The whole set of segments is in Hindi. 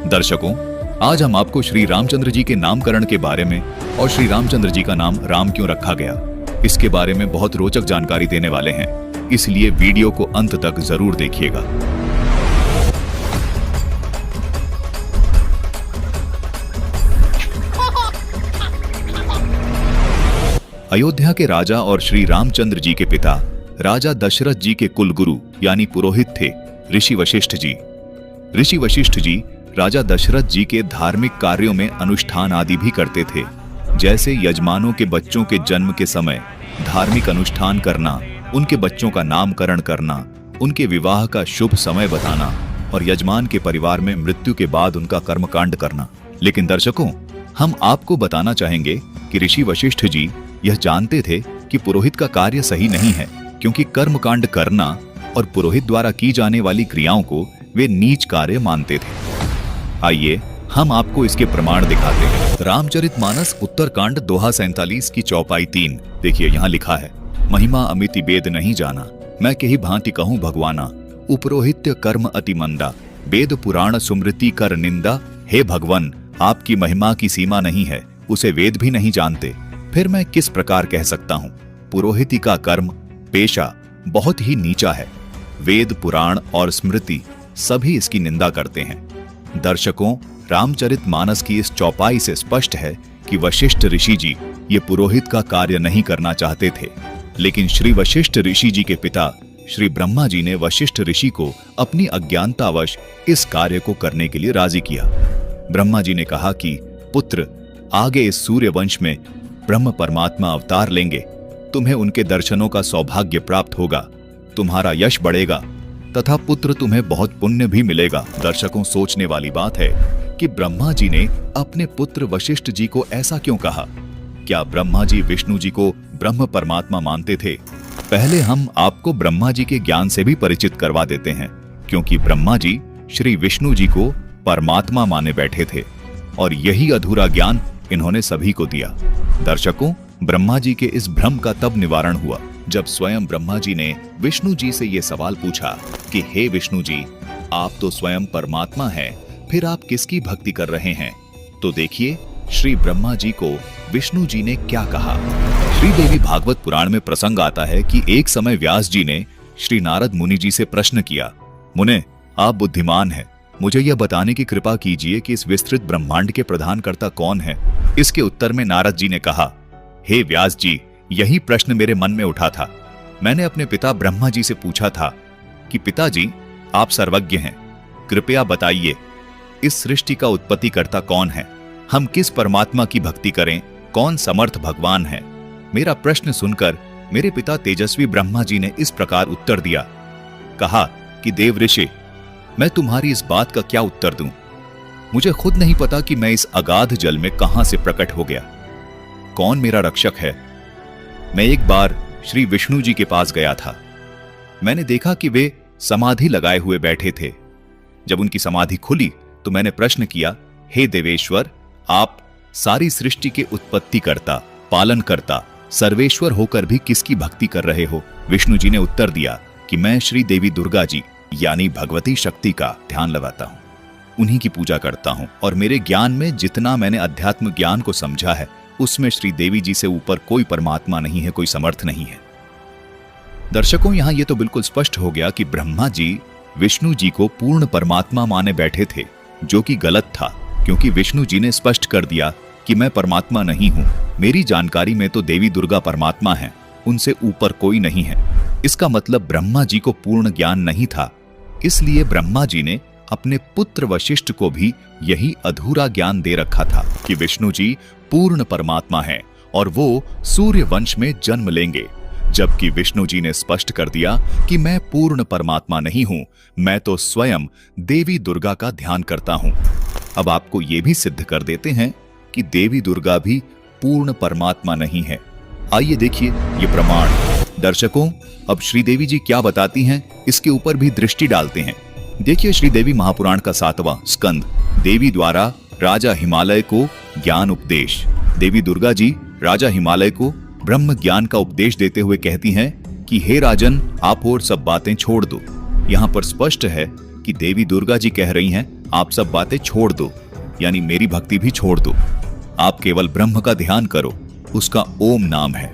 दर्शकों, आज हम आपको श्री रामचंद्र जी के नामकरण के बारे में और श्री रामचंद्र जी का नाम राम क्यों रखा गया, इसके बारे में बहुत रोचक जानकारी देने वाले हैं। इसलिए वीडियो को अंत तक जरूर देखिएगा। अयोध्या के राजा और श्री रामचंद्र जी के पिता राजा दशरथ जी के कुलगुरु यानी पुरोहित थे ऋषि वशिष्ठ जी। ऋषि वशिष्ठ जी राजा दशरथ जी के धार्मिक कार्यों में अनुष्ठान आदि भी करते थे, जैसे यजमानों के बच्चों के जन्म के समय धार्मिक अनुष्ठान करना, उनके बच्चों का नामकरण करना, उनके विवाह का शुभ समय बताना और यजमान के परिवार में मृत्यु के बाद उनका कर्मकांड करना। लेकिन दर्शकों, हम आपको बताना चाहेंगे कि ऋषि वशिष्ठ जी यह जानते थे कि पुरोहित का कार्य सही नहीं है, क्योंकि कर्मकांड करना और पुरोहित द्वारा की जाने वाली क्रियाओं को वे नीच कार्य मानते थे। आइए हम आपको इसके प्रमाण दिखाते हैं। रामचरितमानस उत्तरकांड दोहा 47 की चौपाई 3। देखिए यहाँ लिखा है, महिमा अमिति वेद नहीं जाना, मैं कही भांति कहूँ भगवाना, उपरोहित्य कर्म अति मंदा, वेद पुराण सुमृति कर निंदा, हे भगवान आपकी महिमा की सीमा नहीं है, उसे वेद भी नहीं जानते, फिर मैं किस प्रकार कह सकता हूँ। पुरोहिती का कर्म पेशा बहुत ही नीचा है, वेद पुराण और स्मृति सभी इसकी निंदा करते हैं। दर्शकों, रामचरितमानस की इस चौपाई से स्पष्ट है कि वशिष्ठ ऋषि जी ये पुरोहित का कार्य नहीं करना चाहते थे, लेकिन श्री वशिष्ठ ऋषि जी के पिता श्री ब्रह्मा जी ने वशिष्ठ ऋषि को अपनी अज्ञानतावश इस कार्य को करने के लिए राजी किया। ब्रह्मा जी ने कहा कि पुत्र, आगे इस सूर्य वंश में ब्रह्म परमात्मा अवतार लेंगे, तुम्हें उनके दर्शनों का सौभाग्य प्राप्त होगा, तुम्हारा यश बढ़ेगा तथा पुत्र तुम्हें बहुत पुण्य भी मिलेगा। दर्शकों, सोचने वाली बात है कि ब्रह्मा जी ने अपने पुत्र वशिष्ठ जी को ऐसा क्यों कहा। क्या ब्रह्मा जी विष्णु जी को ब्रह्म परमात्मा मानते थे? पहले हम आपको ब्रह्मा जी के ज्ञान से भी परिचित करवा देते हैं, क्योंकि ब्रह्मा जी श्री विष्णु जी को परमात्मा माने बैठे थे और यही अधूरा ज्ञान इन्होंने सभी को दिया। दर्शकों, ब्रह्मा जी के इस भ्रम का तब निवारण हुआ जब स्वयं ब्रह्मा जी ने विष्णु जी से ये सवाल पूछा कि हे विष्णु जी, आप तो स्वयं परमात्मा हैं, फिर आप किसकी भक्ति कर रहे हैं? तो देखिए श्री ब्रह्मा जी को विष्णु जी ने क्या कहा। श्री देवी भागवत पुराण में प्रसंग आता है कि एक समय व्यास जी ने श्री नारद मुनि जी से प्रश्न किया, मुने आप बुद्धिमान हैं, मुझे यह बताने की कृपा कीजिए कि इस विस्तृत ब्रह्मांड के प्रधानकर्ता कौन है? इसके उत्तर में नारद जी ने कहा, हे व्यास जी, यही प्रश्न मेरे मन में उठा था। मैंने अपने पिता ब्रह्मा जी से पूछा था कि पिताजी, आप सर्वज्ञ हैं, कृपया बताइए इस सृष्टि का उत्पत्तिकर्ता कौन है? हम किस परमात्मा की भक्ति करें? कौन समर्थ भगवान है? मेरा प्रश्न सुनकर मेरे पिता तेजस्वी ब्रह्मा जी ने इस प्रकार उत्तर दिया, कहा कि देव ऋषि, मैं तुम्हारी इस बात का क्या उत्तर दूं? मुझे खुद नहीं पता कि मैं इस अगाध जल में कहां से प्रकट हो गया। कौन मेरा रक्षक है? मैं एक बार श्री विष्णु जी के पास गया था। मैंने देखा कि वे समाधि लगाए हुए बैठे थे। जब उनकी समाधि खुली तो मैंने प्रश्न किया, हे देवेश्वर, आप सारी सृष्टि के उत्पत्तिकर्ता, पालनकर्ता, सर्वेश्वर होकर भी किसकी भक्ति कर रहे हो? विष्णु जी ने उत्तर दिया कि मैं श्री देवी दुर्गा जी यानी भगवती शक्ति का ध्यान लगाता हूं, उन्हीं की पूजा करता हूं और मेरे ज्ञान में जितना मैंने अध्यात्म ज्ञान को समझा है उसमें श्री देवी जी से ऊपर कोई परमात्मा नहीं है, कोई समर्थ नहीं है। दर्शकों, यहां यह तो बिल्कुल स्पष्ट हो गया कि ब्रह्मा जी विष्णु जी को पूर्ण परमात्मा माने बैठे थे, जो कि गलत था, क्योंकि विष्णु जी ने स्पष्ट कर दिया कि मैं परमात्मा नहीं हूं, मेरी जानकारी में तो देवी दुर्गा परमात्मा है, उनसे ऊपर कोई नहीं है। इसका मतलब ब्रह्मा जी को पूर्ण ज्ञान नहीं था, इसलिए ब्रह्मा जी ने अपने पुत्र वशिष्ठ को भी यही अधूरा ज्ञान दे रखा था कि विष्णु जी पूर्ण परमात्मा हैं और वो सूर्य वंश में जन्म लेंगे, जबकि विष्णु जी ने स्पष्ट कर दिया कि मैं पूर्ण परमात्मा नहीं हूं, मैं तो स्वयं देवी दुर्गा का ध्यान करता हूं। अब आपको ये भी सिद्ध कर देते हैं कि देवी दुर्गा भी पूर्ण परमात्मा नहीं है। आइए देखिए ये प्रमाण। दर्शकों, अब श्रीदेवी जी क्या बताती हैं, इसके ऊपर भी दृष्टि डालते हैं। देखिए श्रीदेवी महापुराण का 7वां स्कंद, देवी द्वारा राजा हिमालय को ज्ञान उपदेश। देवी दुर्गा जी राजा हिमालय को ब्रह्म ज्ञान का उपदेश देते हुए कहती हैं कि हे राजन, आप और सब बातें छोड़ दो। यहाँ पर स्पष्ट है कि देवी दुर्गा जी कह रही हैं, आप सब बातें छोड़ दो, यानी मेरी भक्ति भी छोड़ दो। आप केवल ब्रह्म का ध्यान करो। उसका ओम नाम है,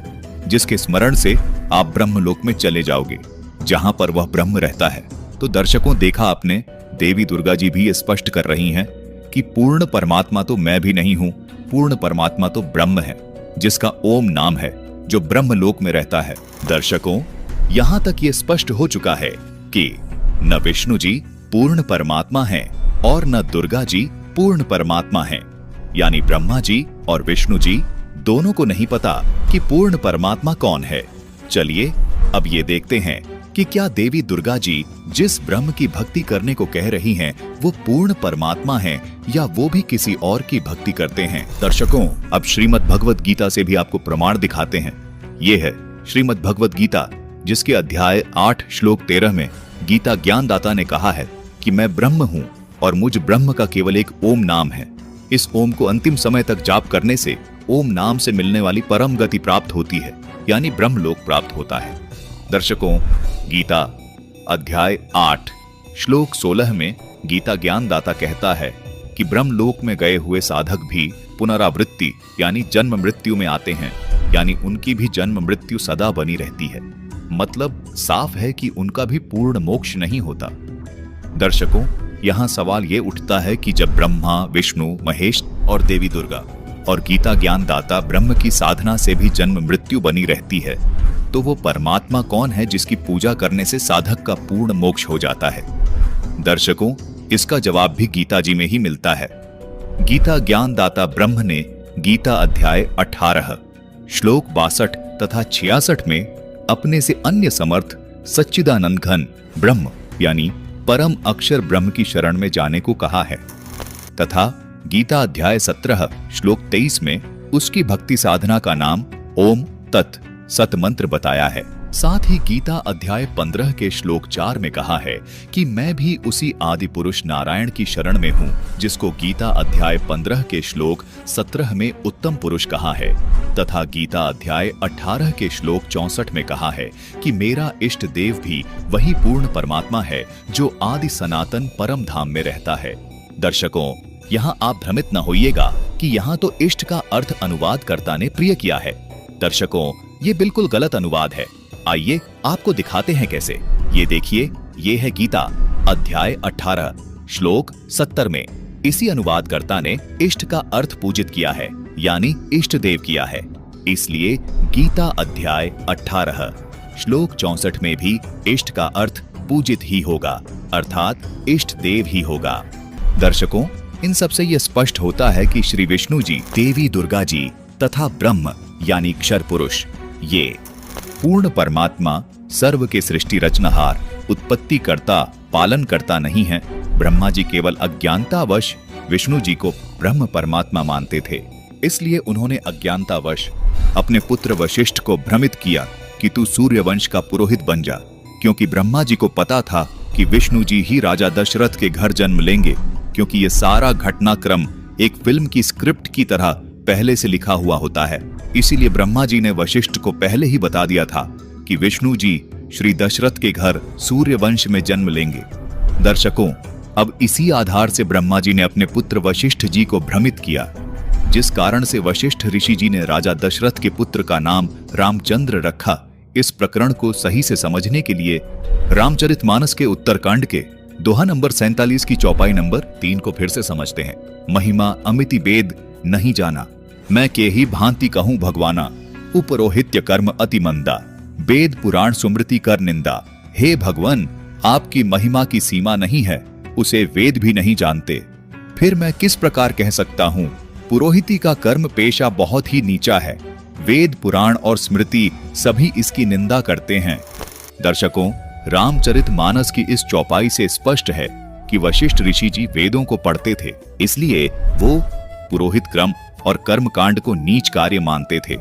जिसके स्मरण से आप ब्रह्मलोक में चले जाओगे, जहां पर वह ब्रह्म रहता है। तो दर्शकों, देखा आपने, देवी दुर्गा जी भी स्पष्ट कर रही हैं कि पूर्ण परमात्मा तो मैं भी नहीं हूं, पूर्ण परमात्मा तो ब्रह्म है, जिसका ओम नाम है, जो ब्रह्मलोक में रहता है। दर्शकों, यहां तक ये स्पष्ट हो चुका है कि न विष्णु जी पूर्ण परमात्मा हैं और न दुर्गा जी पूर्ण परमात्मा हैं, यानी ब्रह्मा जी और विष्णु जी दोनों को नहीं पता कि पूर्ण परमात्मा कौन है। चलिए अब ये देखते हैं कि क्या देवी दुर्गा जी जिस ब्रह्म की भक्ति करने को कह रही हैं, वो पूर्ण परमात्मा हैं या वो भी किसी और की भक्ति करते हैं। दर्शकों, अब श्रीमद् भगवत गीता से भी आपको प्रमाण दिखाते हैं। ये है श्रीमद् भगवत गीता, जिसके अध्याय 8 श्लोक 13 में गीता ज्ञानदाता ने कहा है कि मैं ब्रह्म हूँ और मुझ ब्रह्म का केवल एक ओम नाम है। इस ओम को अंतिम समय तक जाप करने से ओम नाम से मिलने वाली परम गति प्राप्त होती है, यानी ब्रह्मलोक प्राप्त होता है। दर्शकों, गीता अध्याय 8 श्लोक 16 में गीता ज्ञानदाता कहता है कि ब्रह्मलोक में गए हुए साधक भी पुनरावृत्ति यानी जन्म मृत्यु में आते हैं, यानी उनकी भी जन्म मृत्यु सदा बनी रहती है। मतलब साफ है कि उनका भी पूर्ण मोक्ष नहीं होता। दर्शकों, यहाँ सवाल ये उठता है कि जब ब्रह्मा, विष्णु, महेश और देवी दुर्गा और गीता ज्ञानदाता ब्रह्म की साधना से भी जन्म मृत्यु बनी रहती है, तो वो परमात्मा कौन है जिसकी पूजा करने से साधक का पूर्ण मोक्ष हो जाता है? दर्शकों, इसका जवाब भी गीता जी में ही मिलता है। गीता ज्ञानदाता ब्रह्म ने गीता अध्याय 18 श्लोक 62 तथा 66 में अपने से अन्य समर्थ सच्चिदानंद घन ब्रह्म यानी परम अक्षर ब्रह्म की शरण में जाने को कहा है, तथा गीता अध्याय 17 श्लोक 23 में उसकी भक्ति साधना का नाम ओम तत् सत मंत्र बताया है। साथ ही गीता अध्याय 15 के श्लोक 4 में कहा है कि मैं भी उसी आदि पुरुष नारायण की शरण में हूँ, जिसको गीता अध्याय 15 के श्लोक 17 में उत्तम पुरुष कहा है, तथा गीता अध्याय 18 के श्लोक 64 में कहा है कि मेरा इष्ट देव भी वही पूर्ण परमात्मा है जो आदि सनातन परम धाम में रहता है। दर्शकों, यहाँ आप भ्रमित न होइएगा कि यहाँ तो इष्ट का अर्थ अनुवादकर्ता ने प्रिय किया है। दर्शकों, ये बिल्कुल गलत अनुवाद है। आइए आपको दिखाते हैं कैसे। ये देखिए, ये है गीता अध्याय 18 श्लोक 70 में इसी अनुवादकर्ता ने इष्ट का अर्थ पूजित किया है, यानी इष्ट देव किया है। इसलिए गीता अध्याय 18 श्लोक 64 में भी इष्ट का अर्थ पूजित ही होगा, अर्थात इष्ट देव ही होगा। दर्शकों, इन सब से यह स्पष्ट होता है कि श्री विष्णु जी, देवी दुर्गा जी तथा ब्रह्म यानी क्षर पुरुष, ये पूर्ण परमात्मा सर्व के सृष्टि रचनहार, उत्पत्ति करता, पालन करता नहीं है। ब्रह्मा जी केवल अज्ञानतावश विष्णु जी को ब्रह्म परमात्मा मानते थे, इसलिए उन्होंने अज्ञानतावश अपने पुत्र वशिष्ठ को भ्रमित किया कि तू सूर्यवंश का पुरोहित बन जा, क्योंकि ब्रह्मा जी को पता था कि विष्णु जी ही राजा दशरथ के घर जन्म लेंगे, क्योंकि ये सारा घटनाक्रम एक फिल्म की स्क्रिप्ट की तरह पहले से लिखा हुआ होता है। इसीलिए ब्रह्मा जी ने वशिष्ठ को पहले ही बता दिया था कि विष्णु जी श्री दशरथ के घर सूर्यवंश में जन्म लेंगे। दर्शकों, अब इसी आधार से ब्रह्मा जी ने अपने पुत्र वशिष्ठ जी को भ्रमित किया, जिस कारण से वशिष्ठ ऋषि जी ने राजा दशरथ के पुत्र का नाम रामचंद्र रखा। इस प्रकरण को सही से समझने के लिए रामचरितमानस के उत्तरकांड के दोहा नंबर 47 की चौपाई नंबर 3 को फिर से समझते हैं। महिमा अमिति वेद नहीं जाना, मैं के ही भांति कहूं भगवाना, उपरोहित्य कर्म अति मंदा, वेद पुराण सुमृति कर निंदा। हे भगवान, आपकी महिमा की सीमा नहीं है, उसे वेद भी नहीं जानते, फिर मैं किस प्रकार कह सकता हूँ। पुरोहिती का कर्म पेशा बहुत ही नीचा है, वेद पुराण और स्मृति सभी इसकी निंदा करते हैं। दर्शकों, रामचरितमानस की इस चौपाई से स्पष्ट है कि वशिष्ठ ऋषि जी वेदों को पढ़ते थे, इसलिए वो पुरोहित क्रम और कर्म कांड को नीच कार्य मानते थे।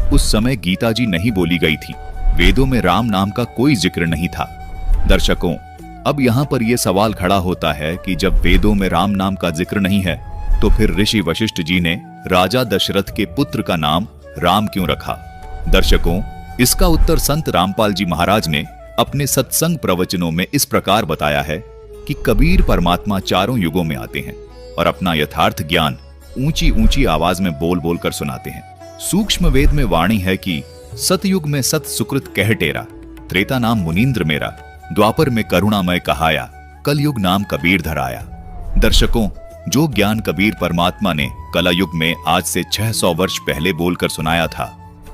उस समय गीता जी नहीं बोली गई थी, वेदों में राम नाम का कोई जिक्र नहीं था। दर्शकों, अब यहाँ पर यह सवाल खड़ा होता है कि जब वेदों में राम नाम का जिक्र नहीं है, तो फिर ऋषि वशिष्ठ जी ने राजा दशरथ के पुत्र का नाम राम क्यों रखा? दर्शकों, इसका उत्तर संत रामपाल जी महाराज ने अपने सत्संग प्रवचनों में इस प्रकार बताया है कि कबीर परमात्मा चारों युगों में आते हैं और अपना यथार्थ ज्ञान ऊंची ऊंची आवाज में बोल बोल कर सुनाते हैं। सूक्ष्म वेद में वाणी है कि सतयुग में सत सुकृत कह टेरा, त्रेता नाम मुनीन्द्र मेरा, द्वापर में करुणामय कहाया, कलयुग नाम कबीर धराया। दर्शकों, जो ज्ञान कबीर परमात्मा ने कला युग में आज से 600 वर्ष पहले बोलकर सुनाया था,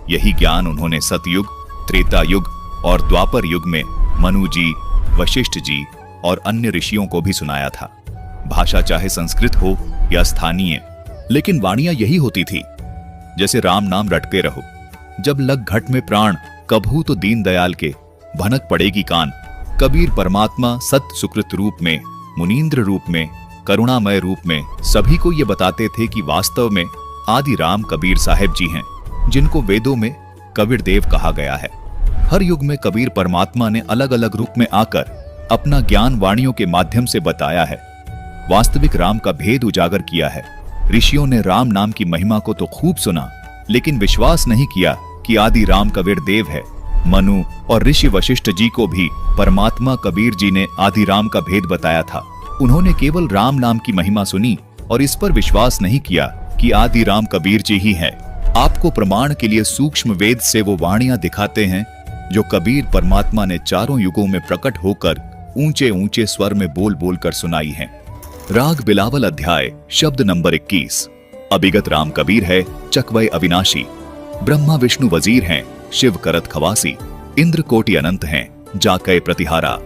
यही ज्ञान उन्होंने सतयुग, त्रेता युग और द्वापर युग में मनु जी, वशिष्ठ जी और अन्य ऋषियों को भी सुनाया था। भाषा चाहे संस्कृत हो या स्थानीय, लेकिन वाणियां यही होती थी। जैसे राम नाम रटते रहो, जब लग घट में प्राण, कभू तो दीन दयाल के भनक पड़ेगी कान। कबीर परमात्मा सत सुकृत रूप में, मुनीन्द्र रूप में, करुणामय रूप में सभी को ये बताते थे कि वास्तव में आदि राम कबीर साहेब जी हैं, जिनको वेदों में कबीर देव कहा गया है। हर युग में कबीर परमात्मा ने अलग अलग रूप में आकर अपना ज्ञान वाणियों के माध्यम से बताया है, वास्तविक राम का भेद उजागर किया है। ऋषियों ने राम नाम की महिमा को तो खूब सुना, लेकिन विश्वास नहीं किया कि आदि राम कबीर देव है। मनु और ऋषि वशिष्ठ जी को भी परमात्मा कबीर जी ने आदि राम का भेद बताया था। उन्होंने केवल राम नाम की महिमा सुनी और इस पर विश्वास नहीं किया कि आदि राम कबीर जी ही है। आपको प्रमाण के लिए सूक्ष्म वेद से वो वाणियां दिखाते हैं जो कबीर परमात्मा ने चारों युगों में प्रकट होकर ऊंचे ऊंचे स्वर में बोल बोल कर सुनाई हैं। राग बिलावल अध्याय शब्द नंबर 21। अभिगत राम कबीर है चकवय अविनाशी, ब्रह्मा विष्णु वजीर हैं, शिव करत खवासी, इंद्र कोटि अनंत हैं, जाकय प्रतिहारा,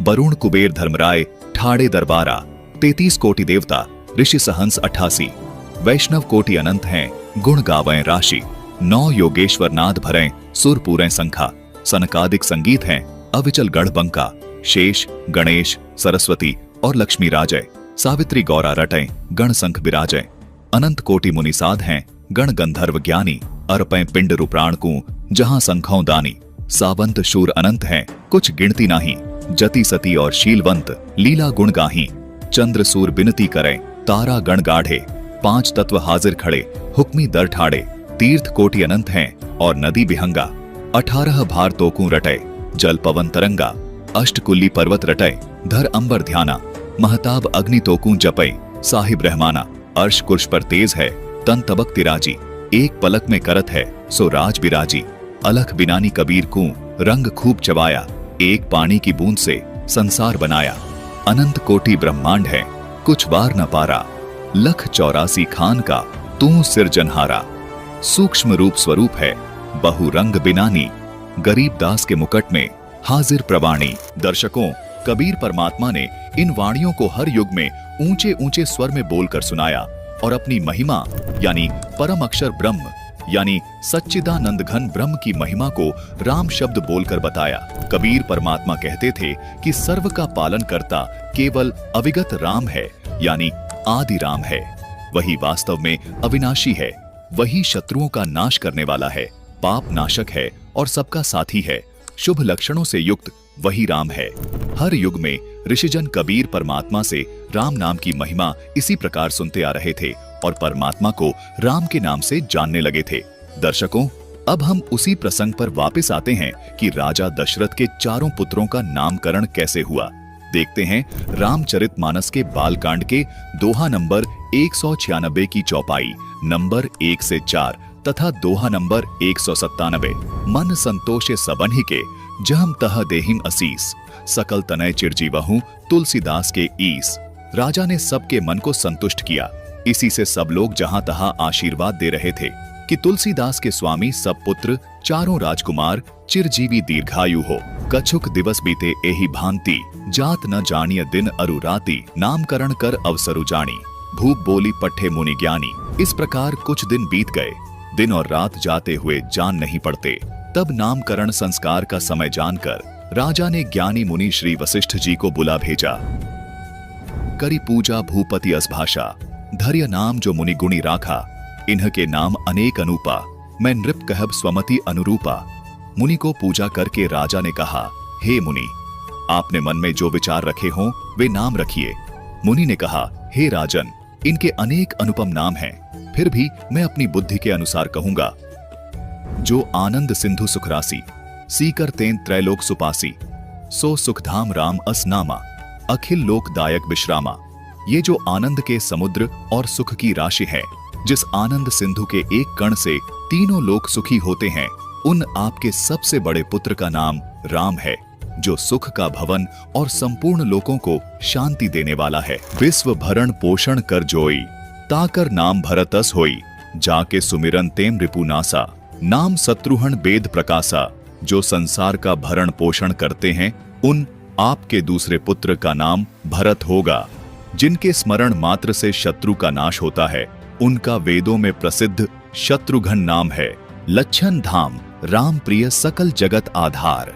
वरुण कुबेर धर्मराय ठाड़े दरबारा, 33 कोटि देवता ऋषि सहंस 88, वैष्णव कोटि अनंत हैं, गुण गावें राशि, 9 योगेश्वर नाद भरें, सुर पूरें संखा, सनकादिक संगीत हैं, अविचल गढ़ बंका, शेष गणेश सरस्वती और लक्ष्मी राजय, सावित्री गौरा रटें, गण संख बिराजय, अनंत कोटि मुनिसाध हैं, गण गंधर्व ज्ञानी, अर्पें पिंड रूप्राण को जहां संखों दानी, सावंत शूर अनंत हैं, कुछ गिनती नाही, जति सती और शीलवंत लीला गुण गाही, चंद्र सूर बिनती करें, तारा गण गाढ़े, 5 तत्व हाजिर खड़े, हुक्मी दर ठाड़े, तीर्थ कोटि अनंत हैं और नदी बिहंगा, 18 भार तोकू रटे, जल पवन तरंगा, अष्टकुल्ली पर्वत रटे, धर अंबर ध्याना, महताब अग्नि तोकू जपे, साहिब रहमाना, अर्श कुर्श पर तेज है, तन तबक तिराजी, एक पलक में करत है, सो राज बिराजी, अलख बिनानी कबीर को रंग खूब चबाया, एक पानी की बूंद से संसार बनाया, अनंत कोटि ब्रह्मांड है, कुछ बार न पारा, लख 84 खान का तू सिरजनहारा, सूक्ष्म रूप स्वरूप है, बहु रंग बिनानी, गरीब दास के मुकट में हाजिर प्रवाणी। दर्शकों, कबीर परमात्मा ने इन वाणियों को हर युग में ऊंचे ऊंचे स्वर में बोलकर सुनाया और अपनी महिमा यानी परम अक्षर ब्रह्म यानी सच्चिदानंद घन ब्रह्म की महिमा को राम शब्द बोलकर बताया। कबीर परमात्मा कहते थे कि सर्व का पालन करता केवल अविगत राम है, यानी आदि राम है। वही वास्तव में अविनाशी है, वही शत्रुओं का नाश करने वाला है, पाप नाशक है और सबका साथी है। शुभ लक्षणों से युक्त वही राम है। हर युग में ऋषिजन कबीर परमात्मा से राम नाम की महिमा इसी प्रकार सुनते आ रहे थे और परमात्मा को राम के नाम से जानने लगे थे। दर्शकों, अब हम उसी प्रसंग पर वापस आते हैं कि राजा दशरथ के चारों पुत्रों का नामकरण कैसे हुआ। देखते हैं रामचरितमानस के बालकांड के दोहा नंबर 196 की चौपाई नंबर 1 से 4 तथा दोहा नंबर 197। मन संतोषे सबन्हि के जहम तह देहिम असीस, सकल तनय चिरजीवहु तुलसीदास के ईस। राजा ने सबके मन को संतुष्ट किया। इसी से सब लोग जहां तहां आशीर्वाद दे रहे थे कि तुलसीदास के स्वामी सब पुत्र चारों राजकुमार चिरजीवी दीर्घायु हो। कछुक दिवस बीते एहि भांति, जात न जानिय दिन अरु राति, नामकरण कर अवसरु जानी, भूप बोली पट्ठे मुनि ज्ञानी। इस प्रकार कुछ दिन बीत गए, दिन और रात जाते हुए जान नहीं पड़ते। तब नामकरण संस्कार का समय जानकर राजा ने ज्ञानी मुनि श्री वशिष्ठ जी को बुला भेजा। करी पूजा भूपति असभाषा, धर्य नाम जो मुनि गुणी राखा, इन्ह के नाम अनेक अनूपा, मैं नृप कहब स्वमति अनुरूपा। मुनि को पूजा करके राजा ने कहा, हे मुनि, आपने मन में जो विचार रखे हों वे नाम रखिए। मुनि ने कहा, हे राजन, इनके अनेक अनुपम नाम हैं, फिर भी मैं अपनी बुद्धि के अनुसार कहूंगा। जो आनंद सिंधु सुखरासी, सीकर तेन त्रैलोक सुपासी, सो सुखधाम राम असनामा। अखिल लोकदायक विश्रामा। ये जो आनंद के समुद्र और सुख की राशि है, जिस आनंद सिंधु के एक कण से तीनों लोक सुखी होते हैं, उन आपके सबसे बड़े पुत्र का नाम राम है, जो सुख का भवन और संपूर्ण लोकों को शांति देने वाला है। विश्व भरण पोषण कर जोई, ताकर नाम भरतस होई, जाके सुमिरन तेम रिपुनासा। नाम शत्रुघ्न वेद प्रकाशा। जो संसार का भरण पोषण करते हैं, उन आपके दूसरे पुत्र का नाम भरत होगा। जिनके स्मरण मात्र से शत्रु का नाश होता है, उनका वेदों में प्रसिद्ध शत्रुघ्न नाम है। लच्छन धाम राम प्रिय सकल जगत आधार।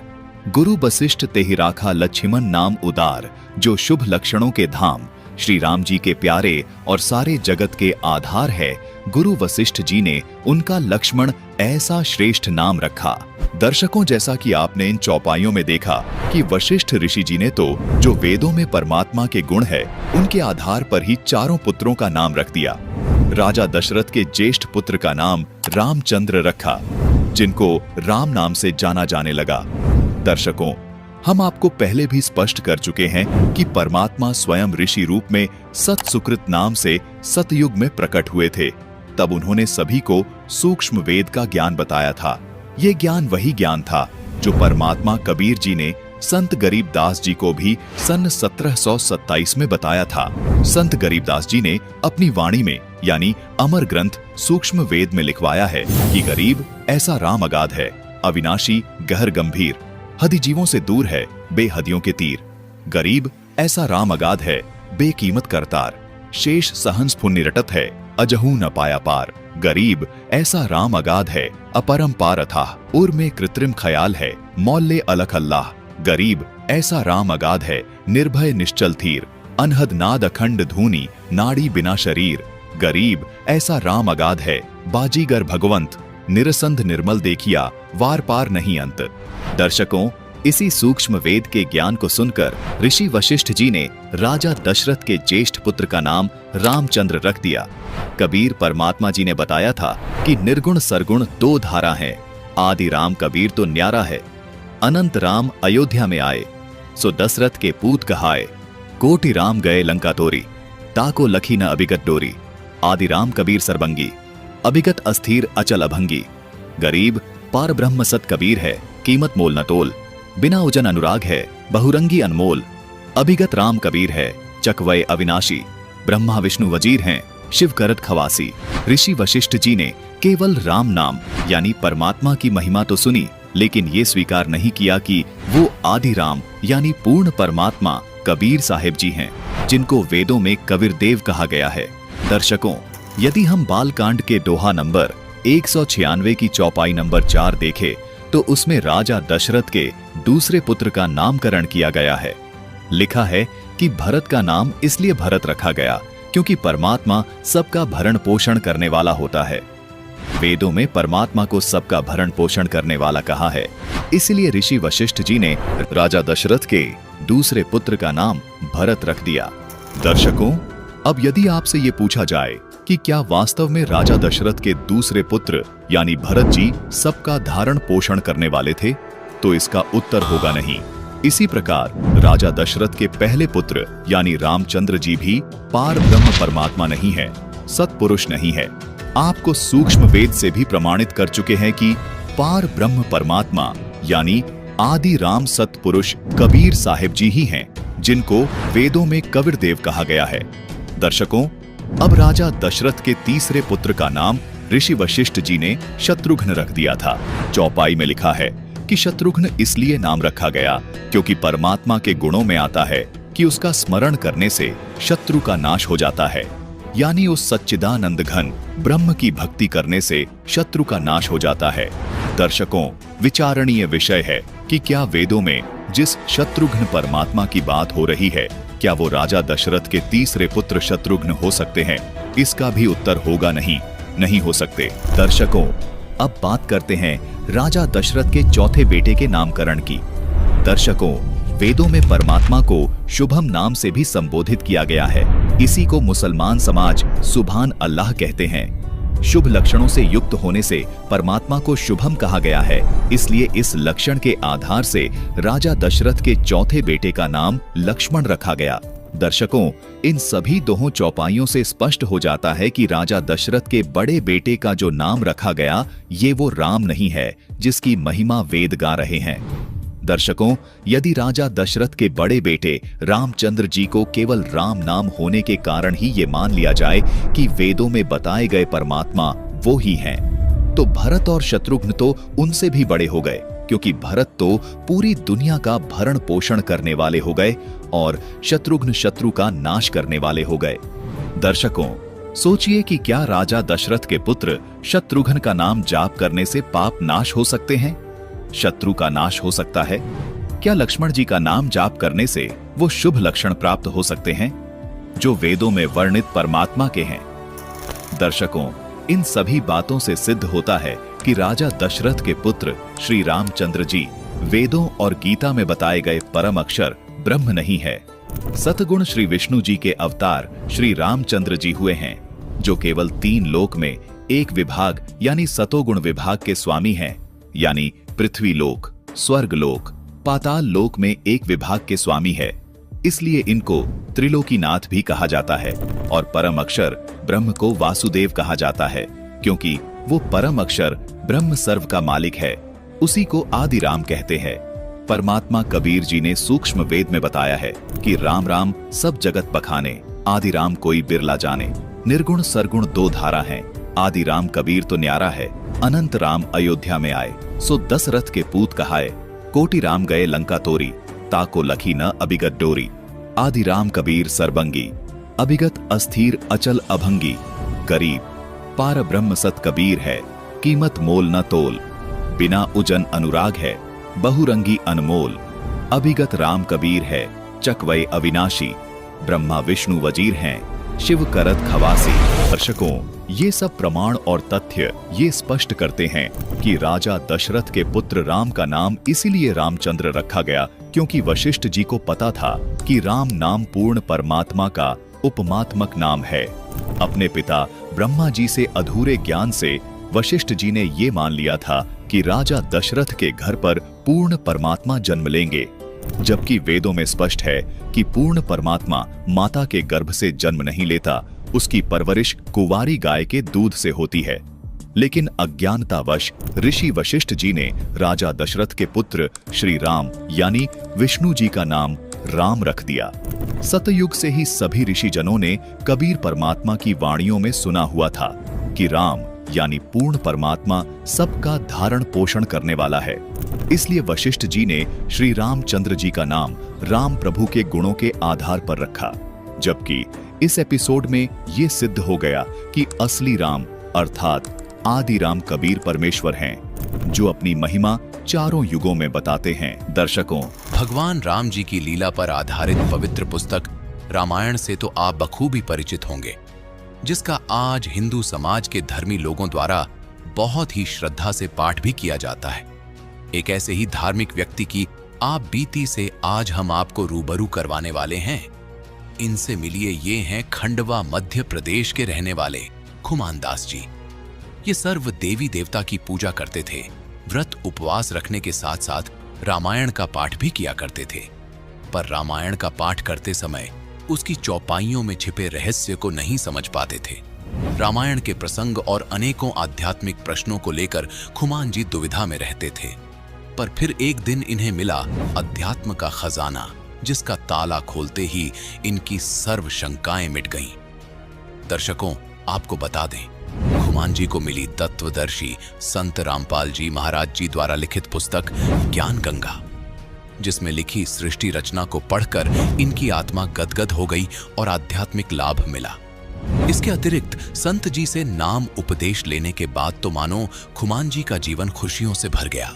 गुरु वशिष्ठ तेहि राखा लक्ष्मण नाम उदार। जो शुभ लक्षणों के धाम श्री राम जी के प्यारे और सारे जगत के आधार है, गुरु वशिष्ठ जी ने उनका लक्ष्मण ऐसा श्रेष्ठ नाम रखा। दर्शकों, जैसा कि आपने इन चौपाइयों में देखा कि वशिष्ठ ऋषि जी ने तो जो वेदों में परमात्मा के गुण है, उनके आधार पर ही चारों पुत्रों का नाम रख दिया। राजा दशरथ के ज्येष्ठ पुत्र का नाम रामचंद्र रखा, जिनको राम नाम से जाना जाने लगा। दर्शकों, हम आपको पहले भी स्पष्ट कर चुके हैं कि परमात्मा स्वयं ऋषि रूप में सत सुकृत नाम से सतयुग में प्रकट हुए थे। तब उन्होंने सभी को सूक्ष्म वेद का ज्ञान बताया था। ये ज्ञान वही ज्ञान था जो परमात्मा कबीर जी ने संत गरीबदास जी को भी सन 1727 में बताया था। संत गरीबदास जी ने अपनी वाणी में यानी अमर ग्रंथ सूक्ष्म वेद में लिखवाया है कि गरीब ऐसा राम अगाध है, अविनाशी गहर गंभीर, हदि जीवों से दूर है बेहदियों के तीर। गरीब ऐसा राम अगाध है, बेकीमत करतार, शेष सहंस पुण्य रटत है, अजहू न पाया पार। गरीब ऐसा राम अगाध है, अपरंपार अथाह, उर में कृत्रिम ख्याल है, मौल्य अलख अल्लाह। गरीब ऐसा राम अगाध है, निर्भय निश्चल थीर, अनहद नाद अखंड धूनी, नाड़ी बिना शरीर। गरीब ऐसा राम अगाध है, बाजीगर भगवंत, निरसंध निर्मल देखिया, वार पार नहीं अंत। दर्शकों, इसी सूक्ष्म वेद के ज्ञान को सुनकर ऋषि वशिष्ठ जी ने राजा दशरथ के ज्येष्ठ पुत्र का नाम रामचंद्र रख दिया। कबीर परमात्मा जी ने बताया था कि निर्गुण सरगुण दो धारा हैं। आदि राम कबीर तो न्यारा है, अनंत राम अयोध्या में आए, सो दशरथ के पूत कहाए। कोटि राम गए लंका तोरी, ताको लखी न अभिगत डोरी। आदि राम कबीर सरबंगी, अभिगत अस्थिर अचल अभंगी। गरीब पार ब्रह्म सत कबीर है, कीमत मोल न तोल, बिना उजन अनुराग है, बहुरंगी अनमोल। अभिगत राम कबीर है, चकवय अविनाशी, ब्रह्मा विष्णु वजीर हैं, शिव करत खवासी। ऋषि वशिष्ठ जी ने केवल राम नाम यानी परमात्मा की महिमा तो सुनी, लेकिन ये स्वीकार नहीं किया कि वो आदि राम यानी पूर्ण परमात्मा कबीर साहिब जी हैं, जिनको वेदों में कबीर देव कहा गया है। दर्शकों, यदि हम बालकांड के दोहा नंबर 196 की चौपाई नंबर 4 देखें, तो उसमें राजा दशरथ के दूसरे पुत्र का नामकरण किया गया है। लिखा है कि भरत का नाम इसलिए भरत रखा गया क्योंकि परमात्मा सबका भरण पोषण करने वाला होता है। वेदों में परमात्मा को सबका भरण पोषण करने वाला कहा है, इसलिए ऋषि वशिष्ठ जी ने राजा दशरथ के दूसरे पुत्र का नाम भरत रख दिया। दर्शकों, अब यदि आपसे ये पूछा जाए कि क्या वास्तव में राजा दशरथ के दूसरे पुत्र यानी भरत जी सबका धारण पोषण करने वाले थे, तो इसका उत्तर होगा नहीं। इसी प्रकार राजा दशरथ के पहले पुत्र यानी रामचंद्र जी भी पार ब्रह्म परमात्मा नहीं है, सत्पुरुष नहीं है। आपको सूक्ष्म वेद से भी प्रमाणित कर चुके हैं कि पार ब्रह्म परमात्मा यानी आदि राम सत्पुरुष कबीर साहिब जी ही हैं, जिनको वेदों में कबीर देव कहा गया है। दर्शकों, अब राजा दशरथ के तीसरे पुत्र का नाम ऋषि वशिष्ठ जी ने शत्रुघ्न रख दिया था। चौपाई में लिखा है कि शत्रुघ्न इसलिए नाम रखा गया क्योंकि परमात्मा के गुणों में आता है कि उसका स्मरण करने से शत्रु का नाश हो जाता है, यानी उस सच्चिदानंद घन ब्रह्म की भक्ति करने से शत्रु का नाश हो जाता है। दर्शकों, विचारणीय विषय है कि क्या वेदों में जिस शत्रुघ्न परमात्मा की बात हो रही है, क्या वो राजा दशरथ के तीसरे पुत्र शत्रुघ्न हो सकते हैं? इसका भी उत्तर होगा नहीं हो सकते। दर्शकों, अब बात करते हैं राजा दशरथ के चौथे बेटे के नामकरण की। दर्शकों, वेदों में परमात्मा को शुभम नाम से भी संबोधित किया गया है। इसी को मुसलमान समाज सुभान अल्लाह कहते हैं। शुभ लक्षणों से युक्त होने से परमात्मा को शुभम कहा गया है, इसलिए इस लक्षण के आधार से राजा दशरथ के चौथे बेटे का नाम लक्ष्मण रखा गया। दर्शकों, इन सभी दोहों चौपाइयों से स्पष्ट हो जाता है कि राजा दशरथ के बड़े बेटे का जो नाम रखा गया, ये वो राम नहीं है जिसकी महिमा वेद गा रहे हैं। दर्शकों, यदि राजा दशरथ के बड़े बेटे रामचंद्र जी को केवल राम नाम होने के कारण ही ये मान लिया जाए कि वेदों में बताए गए परमात्मा वो ही हैं, तो भरत और शत्रुघ्न तो उनसे भी बड़े हो गए, क्योंकि भरत तो पूरी दुनिया का भरण पोषण करने वाले हो गए और शत्रुघ्न शत्रु का नाश करने वाले हो गए। दर्शकों, सोचिए कि क्या राजा दशरथ के पुत्र शत्रुघ्न का नाम जाप करने से पाप नाश हो सकते हैं? शत्रु का नाश हो सकता है? क्या लक्ष्मण जी का नाम जाप करने से वो शुभ लक्षण प्राप्त हो सकते हैं जो वेदों में वर्णित परमात्मा के हैं? दर्शकों, इन सभी बातों से सिद्ध होता है कि राजा दशरथ के पुत्र श्री रामचंद्र जी वेदों और गीता में बताए गए परम अक्षर ब्रह्म नहीं है। सतगुण श्री विष्णु जी के अवतार श्री रामचंद्र जी हुए हैं, जो केवल 3 लोक में एक विभाग यानी सतोगुण विभाग के स्वामी हैं, यानी पृथ्वी लोक, स्वर्ग लोक, पाताल लोक में एक विभाग के स्वामी है। इसलिए इनको त्रिलोकीनाथ भी कहा जाता है और परम अक्षर ब्रह्म को वासुदेव कहा जाता है, क्योंकि वो परम अक्षर ब्रह्म सर्व का मालिक है। उसी को आदि राम कहते हैं। परमात्मा कबीर जी ने सूक्ष्म वेद में बताया है कि राम राम सब जगत बखाने, आदि राम कोई बिरला जाने। निर्गुण सरगुण 2 धारा हैं, आदि राम कबीर तो न्यारा है। अनंत राम अयोध्या में आए, सो दशरथ के पूत कहाए। कोटि राम गए लंका तोरी, ताको लखी न अभिगत डोरी। आदि राम कबीर सरबंगी, अभिगत अस्थिर अचल अभंगी। गरीब पार ब्रह्म सत कबीर है, कीमत मोल न तोल। बिना उजन अनुराग है, बहुरंगी अनमोल। अभिगत राम कबीर है, चकवय अविनाशी। ब्रह्मा विष्णु वजीर हैं, शिव करत खवासी। दर्शकों, ये सब प्रमाण और तथ्य ये स्पष्ट करते हैं कि राजा दशरथ के पुत्र राम का नाम इसीलिए रामचंद्र रखा गया क्योंकि वशिष्ठ जी को पता था कि राम नाम पूर्ण परमात्मा का उपमात्मक नाम है। अपने पिता ब्रह्मा जी से अधूरे ज्ञान से वशिष्ठ जी ने ये मान लिया था कि राजा दशरथ के घर पर पूर्ण परमात्मा जन्म लेंगे, जबकि वेदों में स्पष्ट है कि पूर्ण परमात्मा माता के गर्भ से जन्म नहीं लेता, उसकी परवरिश कुंवारी गाय के दूध से होती है। लेकिन अज्ञानतावश ऋषि वशिष्ठ जी ने राजा दशरथ के पुत्र श्री राम यानी विष्णु जी का नाम राम रख दिया। सतयुग से ही सभी ऋषि जनों ने कबीर परमात्मा की वाणियों में सुना हुआ था कि राम यानी पूर्ण परमात्मा सबका धारण पोषण करने वाला है। इसलिए वशिष्ठ जी ने श्री रामचंद्र जी का नाम राम प्रभु के गुणों के आधार पर रखा, जबकि इस एपिसोड में ये सिद्ध हो गया कि असली राम अर्थात आदि राम कबीर परमेश्वर हैं, जो अपनी महिमा चारों युगों में बताते हैं। दर्शकों, भगवान राम जी की लीला पर आधारित पवित्र पुस्तक रामायण से तो आप बखूबी परिचित होंगे, जिसका आज हिंदू समाज के धर्मी लोगों द्वारा बहुत ही श्रद्धा से पाठ भी किया जाता है। एक ऐसे ही धार्मिक व्यक्ति की आप बीती से आज हम आपको रूबरू करवाने वाले हैं। इनसे मिलिए, ये हैं खंडवा मध्य प्रदेश के रहने वाले खुमान दास जी। ये सर्व देवी देवता की पूजा करते थे, व्रत उपवास रखने के साथ साथ रामायण का पाठ भी किया करते थे। पर रामायण का पाठ करते समय उसकी चौपाइयों में छिपे रहस्य को नहीं समझ पाते थे। रामायण के प्रसंग और अनेकों आध्यात्मिक प्रश्नों को लेकर खुमान जी दुविधा में रहते थे। पर फिर एक दिन इन्हें मिला अध्यात्म का खजाना, जिसका ताला खोलते ही इनकी सर्व शंकाएं मिट गईं। दर्शकों, आपको बता दें, खुमान जी को मिली तत्वदर्शी संत रामपाल जी महाराज जी द्वारा लिखित पुस्तक ज्ञान गंगा, जिसमें लिखी सृष्टि रचना को पढ़कर इनकी आत्मा गदगद हो गई और आध्यात्मिक लाभ मिला। इसके अतिरिक्त संत जी से नाम उपदेश लेने के बाद तो मानो खुमान जी का जीवन खुशियों से भर गया,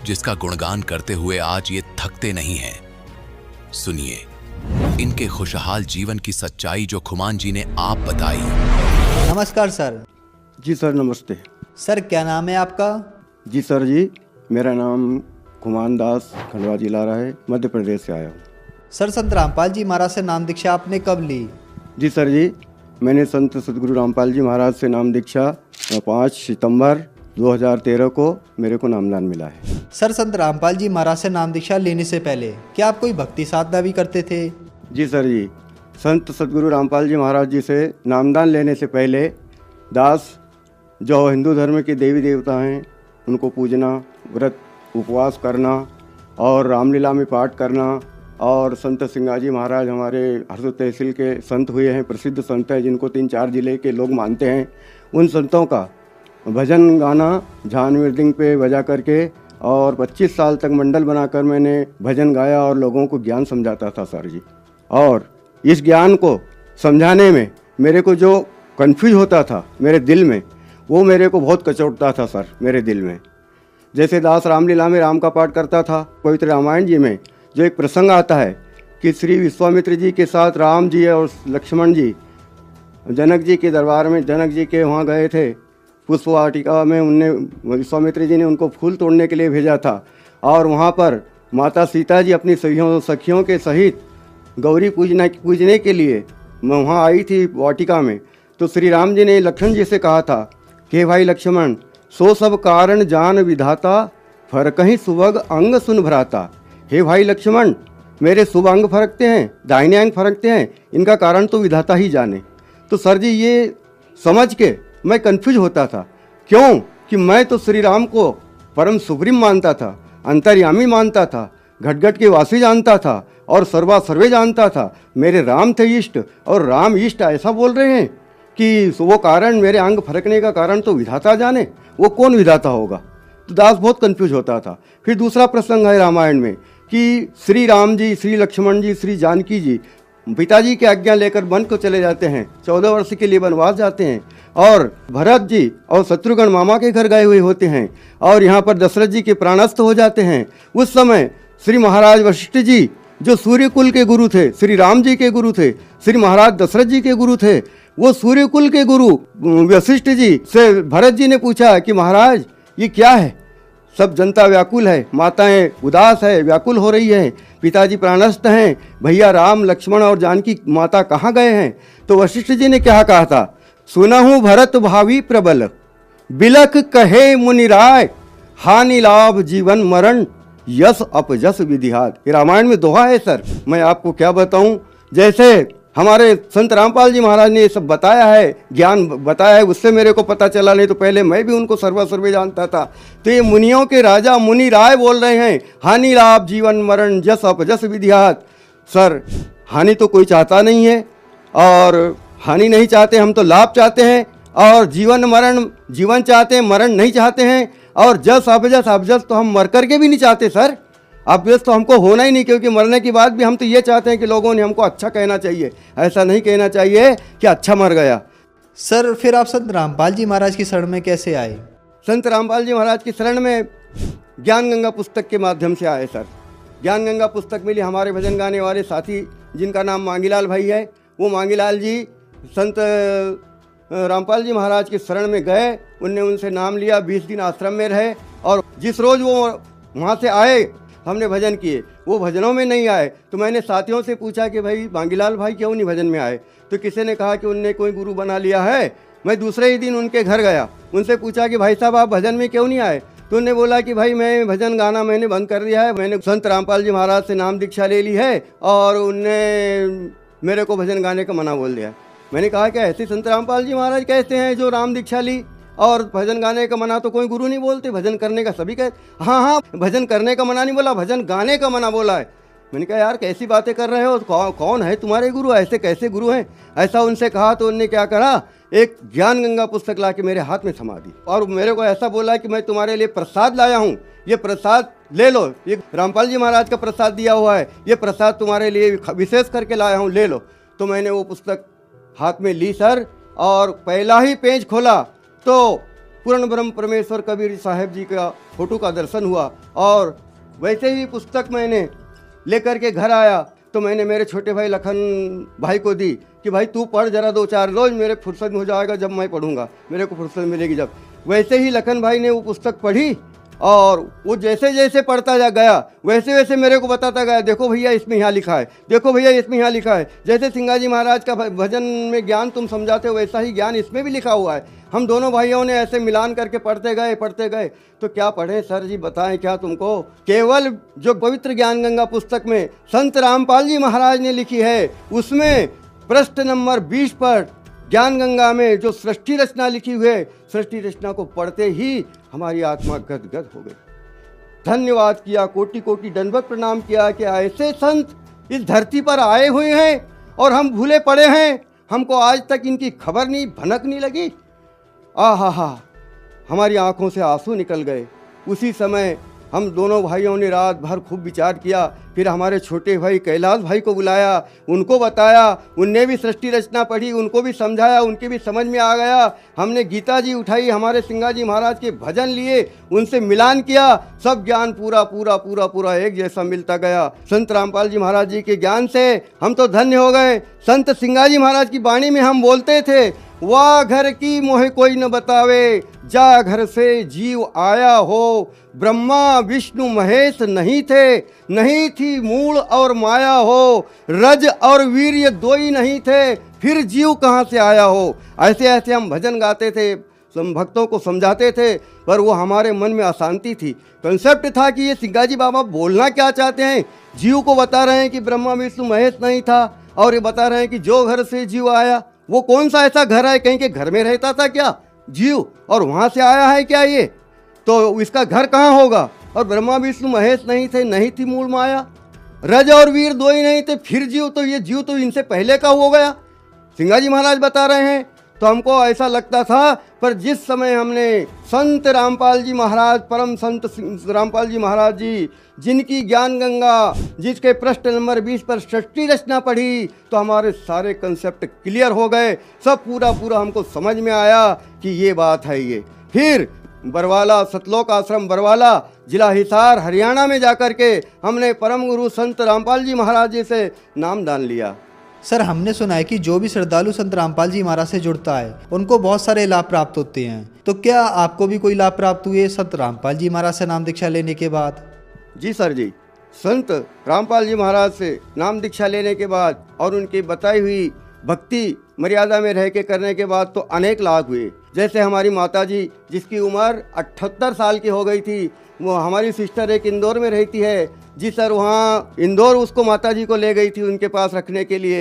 जिसका गुणगान करते हुए आज ये थकते नहीं हैं। सुनिए इनके खुशहाल जीवन की सच्चाई जो खुमान जी ने आप बताई। नमस्कार सर। जी सर, नमस्ते। सर, क्या नाम है आपका? जी सर जी, मेरा नाम खुमान दास, खंडवा जिला रहा है, मध्य प्रदेश से आया हूँ। सर, संत रामपाल जी महाराज से नाम दीक्षा आपने कब ली? जी सर जी, मैंने संत सदगुरु रामपाल जी महाराज से नाम दीक्षा 5 सितंबर 2013 को मेरे को नामदान मिला है। सर, संत रामपाल जी महाराज से नाम दीक्षा लेने से पहले क्या आप कोई भक्ति साधना भी करते थे? जी सर जी, संत सदगुरु रामपाल जी महाराज जी से नामदान लेने से पहले दास जो हिंदू धर्म के देवी देवता हैं उनको पूजना, व्रत उपवास करना और रामलीला में पाठ करना, और संत सिंगाजी महाराज हमारे हरदोई तहसील के संत हुए हैं, प्रसिद्ध संत हैं जिनको 3-4 जिले के लोग मानते हैं। उन संतों का भजन गाना झान मृदंग पे बजा करके और 25 साल तक मंडल बनाकर मैंने भजन गाया और लोगों को ज्ञान समझाता था सर जी। और इस ज्ञान को समझाने में मेरे को जो कन्फ्यूज होता था मेरे दिल में, वो मेरे को बहुत कचोटता था सर मेरे दिल में। जैसे दास रामलीला में राम का पाठ करता था, पवित्र रामायण जी में जो एक प्रसंग आता है कि श्री विश्वामित्र जी के साथ राम जी और लक्ष्मण जी जनक जी के दरबार में, जनक जी के वहाँ गए थे पुष्प वाटिका में, उनने विश्वामित्र जी ने उनको फूल तोड़ने के लिए भेजा था और वहाँ पर माता सीता जी अपनी सखियों के सहित गौरी पूजने के लिए वहाँ आई थी वाटिका में। तो श्री राम जी ने लक्ष्मण जी से कहा था कि भाई लक्ष्मण, सो सब कारण जान विधाता, फरक ही सुभग अंग सुन भराता। हे भाई लक्ष्मण, मेरे शुभ अंग फरकते हैं, दाहिने अंग फरकते हैं, इनका कारण तो विधाता ही जाने। तो सर जी ये समझ के मैं कंफ्यूज होता था। क्यों कि मैं तो श्री राम को परम सुप्रीम मानता था, अंतर्यामी मानता था, घट घट के वासी जानता था और सर्वा सर्वे जानता था। मेरे राम थे इष्ट और राम इष्ट ऐसा बोल रहे हैं कि वो कारण, मेरे अंग फरकने का कारण तो विधाता जाने। वो कौन विधाता होगा? तो दास बहुत कंफ्यूज होता था। फिर दूसरा प्रसंग है रामायण में कि श्री राम जी, श्री लक्ष्मण जी, श्री जानकी जी पिताजी की आज्ञा लेकर वन को चले जाते हैं, 14 वर्ष के लिए वनवास जाते हैं और भरत जी और शत्रुघ्न मामा के घर गए हुए होते हैं और यहाँ पर दशरथ जी के प्राणस्थ हो जाते हैं। उस समय श्री महाराज वशिष्ठ जी जो सूर्य कुल के गुरु थे, श्री राम जी के गुरु थे, श्री महाराज दशरथ जी के गुरु थे, वो सूर्य कुल के गुरु वशिष्ठ जी से भरत जी ने पूछा कि महाराज ये क्या है? सब जनता व्याकुल है, माताएं उदास है, व्याकुल हो रही है, पिताजी प्राणस्थ हैं, भैया राम लक्ष्मण और जानकी माता कहाँ गए हैं? तो वशिष्ठ जी ने क्या कहा था? सुनहु भरत भावी प्रबल, बिलख कहे मुनिराय, हानि लाभ जीवन मरण, यश अपजस विधिहात। ये रामायण में दोहा है सर, मैं आपको क्या बताऊं। जैसे हमारे संत रामपाल जी महाराज ने ये सब बताया है, ज्ञान बताया है, उससे मेरे को पता चला, नहीं तो पहले मैं भी उनको सर्वा सर्वे जानता था। तो ये मुनियों के राजा मुनि राय बोल रहे हैं, हानि लाभ जीवन मरण जस अपजस विधिहात। सर हानि तो कोई चाहता नहीं है और हानि नहीं चाहते, हम तो लाभ चाहते हैं और जीवन मरण, जीवन चाहते हैं, मरण नहीं चाहते हैं और जस अपजस, अपजस तो हम मर करके भी नहीं चाहते सर। अभ्यस तो हमको होना ही नहीं, क्योंकि मरने के बाद भी हम तो ये चाहते हैं कि लोगों ने हमको अच्छा कहना चाहिए, ऐसा नहीं कहना चाहिए कि अच्छा मर गया। सर, फिर आप संत रामपाल जी महाराज की शरण में कैसे आए? संत रामपाल जी महाराज की शरण में ज्ञान गंगा पुस्तक के माध्यम से आए सर। ज्ञान गंगा पुस्तक मिली, हमारे भजन गाने वाले साथी जिनका नाम मांगीलाल भाई है, वो मांगीलाल जी संत रामपाल जी महाराज की शरण में गए, उनने उनसे नाम लिया, 20 दिन आश्रम में रहे और जिस रोज़ वो वहाँ से आए हमने भजन किए, वो भजनों में नहीं आए। तो मैंने साथियों से पूछा कि भाई मांगीलाल भाई क्यों नहीं भजन में आए? तो किसी ने कहा कि उनने कोई गुरु बना लिया है। मैं दूसरे ही दिन उनके घर गया, उनसे पूछा कि भाई साहब आप भजन में क्यों नहीं आए? तो उन्होंने बोला कि भाई मैं भजन गाना मैंने बंद कर दिया है, मैंने संत रामपाल जी महाराज से नाम दीक्षा ले ली है और उनने मेरे को भजन गाने का मना बोल दिया। मैंने कहा कि ऐसे संत रामपाल जी महाराज कहते हैं जो राम दीक्षा ली और भजन गाने का मना तो कोई गुरु नहीं बोलते, भजन करने का सभी कहते। हाँ, भजन करने का मना नहीं बोला, भजन गाने का मना बोला है। मैंने कहा यार कैसी बातें कर रहे हो, कौन है तुम्हारे गुरु, ऐसे कैसे गुरु हैं? ऐसा उनसे कहा तो उनने क्या करा, एक ज्ञान गंगा पुस्तक ला के मेरे हाथ में थमा दी और मेरे को ऐसा बोला कि मैं तुम्हारे लिए प्रसाद लाया हूँ, ये प्रसाद ले लो, ये रामपाल जी महाराज का प्रसाद दिया हुआ है, ये प्रसाद तुम्हारे लिए विशेष करके लाया हूँ, ले लो। तो मैंने वो पुस्तक हाथ में ली सर और पहला ही पेज खोला तो पूर्ण ब्रह्म परमेश्वर कबीर साहब जी का फोटो का दर्शन हुआ और वैसे ही पुस्तक मैंने लेकर के घर आया तो मैंने मेरे छोटे भाई लखन भाई को दी कि भाई तू पढ़ जरा 2-4 रोज, मेरे फुर्सत हो जाएगा जब मैं पढ़ूंगा, मेरे को फुर्सत मिलेगी जब। वैसे ही लखन भाई ने वो पुस्तक पढ़ी और वो जैसे जैसे पढ़ता जा गया वैसे वैसे मेरे को बताता गया, देखो भैया इसमें यहाँ लिखा है, देखो भैया इसमें यहाँ लिखा है। जैसे सिंगाजी महाराज का भजन में ज्ञान तुम समझाते हो वैसा ही ज्ञान इसमें भी लिखा हुआ है। हम दोनों भाइयों ने ऐसे मिलान करके पढ़ते गए। तो क्या पढ़े सर जी, बताएं क्या तुमको। केवल जो पवित्र ज्ञान गंगा पुस्तक में संत रामपाल जी महाराज ने लिखी है, उसमें पृष्ठ नंबर 20 पर ज्ञान गंगा में जो सृष्टि रचना लिखी हुई है, सृष्टि रचना को पढ़ते ही हमारी आत्मा गदगद हो गई। धन्यवाद किया, कोटि कोटि दंडवत प्रणाम किया कि ऐसे संत इस धरती पर आए हुए हैं और हम भूले पड़े हैं, हमको आज तक इनकी खबर नहीं, भनक नहीं लगी। आहा, हमारी आंखों से आंसू निकल गए। उसी समय हम दोनों भाइयों ने रात भर खूब विचार किया। फिर हमारे छोटे भाई कैलाश भाई को बुलाया, उनको बताया, उनने भी सृष्टि रचना पढ़ी, उनको भी समझाया, उनके भी समझ में आ गया। हमने गीता जी उठाई, हमारे सिंगाजी महाराज के भजन लिए, उनसे मिलान किया, सब ज्ञान पूरा पूरा पूरा पूरा एक जैसा मिलता गया। संत रामपाल जी महाराज जी के ज्ञान से हम तो धन्य हो गए। संत सिंगाजी महाराज की वाणी में हम बोलते थे, वाह घर की मोहे कोई न बतावे, जा घर से जीव आया हो। ब्रह्मा विष्णु महेश नहीं थे, नहीं थी मूल और माया हो। रज और वीर्य दो ही नहीं थे, फिर जीव कहाँ से आया हो। ऐसे ऐसे हम भजन गाते थे, हम भक्तों को समझाते थे, पर वो हमारे मन में अशांति थी। कंसेप्ट था कि ये सिंगाजी बाबा बोलना क्या चाहते हैं। जीव को बता रहे हैं कि ब्रह्मा विष्णु महेश नहीं था, और ये बता रहे हैं कि जो घर से जीव आया, वो कौन सा ऐसा घर है, कहीं के घर में रहता था क्या जीव, और वहाँ से आया है क्या ये, तो इसका घर कहाँ होगा। और ब्रह्मा विष्णु महेश नहीं थे, नहीं थी मूल माया। रज और वीर दो ही नहीं थे, फिर जीव, तो ये जीव तो इनसे पहले का हो गया, सिंगाजी महाराज बता रहे हैं। तो हमको ऐसा लगता था, पर जिस समय हमने संत रामपाल जी महाराज, परम संत रामपाल जी महाराज जी, जिनकी ज्ञान गंगा, जिसके पृष्ठ नंबर 20 पर सृष्टि रचना पढ़ी, तो हमारे सारे कंसेप्ट क्लियर हो गए। सब पूरा पूरा हमको समझ में आया कि ये बात है ये। फिर बरवाला, सतलोक आश्रम बरवाला, जिला हिसार, हरियाणा में जाकर के हमने परम गुरु संत रामपाल जी महाराज जी से नामदान लिया। सर, हमने सुना है कि जो भी श्रद्धालु संत रामपाल जी महाराज से जुड़ता है उनको बहुत सारे लाभ प्राप्त होते हैं, तो क्या आपको भी कोई लाभ प्राप्त हुए संत रामपाल जी महाराज से नाम दीक्षा लेने के बाद? जी सर जी, संत रामपाल जी महाराज से नाम दीक्षा लेने के बाद और उनकी बताई हुई भक्ति मर्यादा में रह के करने के बाद तो अनेक लाभ हुए। जैसे हमारी माता जी, जिसकी उम्र 78 साल की हो गई थी, वो हमारी सिस्टर एक इंदौर में रहती है जी सर, वहाँ इंदौर उसको माता जी को ले गई थी उनके पास रखने के लिए,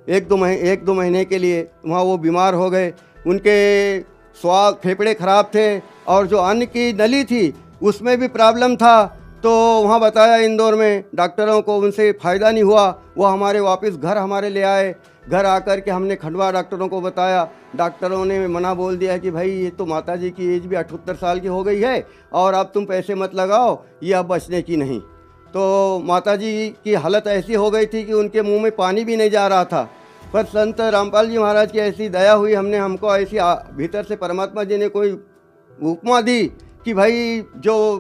एक दो महीने के लिए। वहाँ वो बीमार हो गए, उनके फेफड़े खराब थे, और जो अन्न की नली थी उसमें भी प्रॉब्लम था। तो वहाँ बताया इंदौर में डॉक्टरों को, उनसे फ़ायदा नहीं हुआ। वो हमारे वापस घर हमारे ले आए। घर आकर के हमने खंडवा डॉक्टरों को बताया। डॉक्टरों ने मना बोल दिया कि भाई ये तो माता जी की एज भी 78 साल की हो गई है, और अब तुम पैसे मत लगाओ, ये अब बचने की नहीं। तो माता जी की हालत ऐसी हो गई थी कि उनके मुंह में पानी भी नहीं जा रहा था। पर संत रामपाल जी महाराज की ऐसी दया हुई, हमको ऐसी भीतर से परमात्मा जी ने कोई उपमा दी कि भाई जो